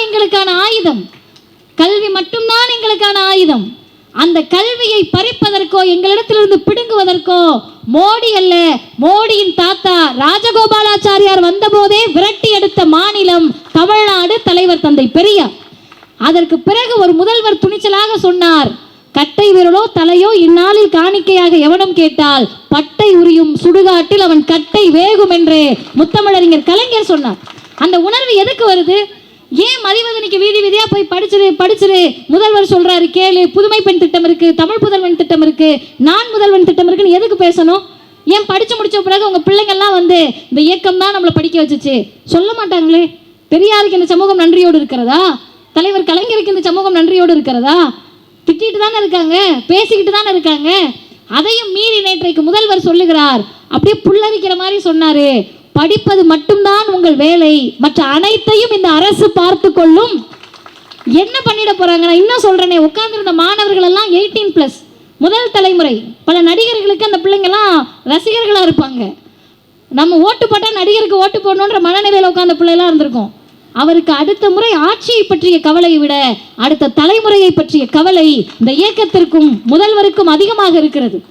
எங்களுக்கான ஆயுதம், கல்வி மட்டும்தான் எங்களுக்கான ஆயுதம். அந்த கல்வியை பறிப்பதற்கோ எங்களிடத்திலிருந்து பிடுங்குவதற்கோ மோடி அல்ல, மோடியின் தாத்தா ராஜகோபாலாச்சாரியார் வந்தபோதே விரட்டி எடுத்த மாநிலம் தமிழ்நாடு, தலைவர் தந்தை பெரியார். அதற்கு பிறகு ஒரு முதல்வர் துணிச்சலாக சொன்னார், கட்டை விரலோ தலையோ இந்நாளில் காணிக்கையாக எவனும் கேட்டால் பட்டை உரியும் சுடுகாட்டில் அவன் கட்டை வேகும் என்று முத்தமிழறிஞர் கலைஞர் சொன்னார். அந்த உணர்வு எதுக்கு வருது? ஏன் மதிவதனிக்கு வீதி வீதியா போய் படிச்சிரு முதல்வர் சொல்றாரு கேளு, புதுமை பெண் திட்டம் இருக்கு, தமிழ் புதல்வன் திட்டம் இருக்கு, நான் முதல்வன் திட்டம் இருக்குன்னு எதுக்கு பேசணும்? ஏன் படிச்சு முடிச்ச பிறகு உங்க பிள்ளைங்கள்லாம் வந்து இந்த இயக்கம் தான் நம்மளை படிக்க வச்சுச்சு சொல்ல மாட்டாங்களே? பெரியாருக்கு இந்த சமூகம் நன்றியோடு இருக்கிறதா? தலைவர் கலைஞருக்கு இந்த சமூகம் நன்றியோடு இருக்கிறதா? திட்டிட்டு தானே இருக்காங்க, பேசிக்கிட்டு தானே இருக்காங்க. அதையும் மீறி நேற்றைக்கு முதல்வர் சொல்லுகிறார், அப்படியே புல்லரிக்கிற மாதிரி சொன்னாரு, படிப்பது மட்டும்தான் உங்கள் வேலை, மற்ற அனைத்தையும் இந்த அரசு பார்த்து கொள்ளும். என்ன பண்ணிட போறாங்க? நான் இன்னும் சொல்றேனே, உட்கார்ந்துருந்த மாணவர்கள் எல்லாம் 18+, முதல் தலைமுறை. பல நடிகர்களுக்கு அந்த பிள்ளைங்கெல்லாம் ரசிகர்களா இருப்பாங்க. நம்ம ஓட்டு போட்டா நடிகருக்கு ஓட்டு போடணுன்ற மனநிலையில உட்கார்ந்த பிள்ளைலாம் இருந்திருக்கும். அவருக்கு அடுத்த முறை ஆட்சியை பற்றிய கவலையை விட அடுத்த தலைமுறையை பற்றிய கவலை இந்த இயக்கத்திற்கும் முதல்வருக்கும் அதிகமாக இருக்கிறது.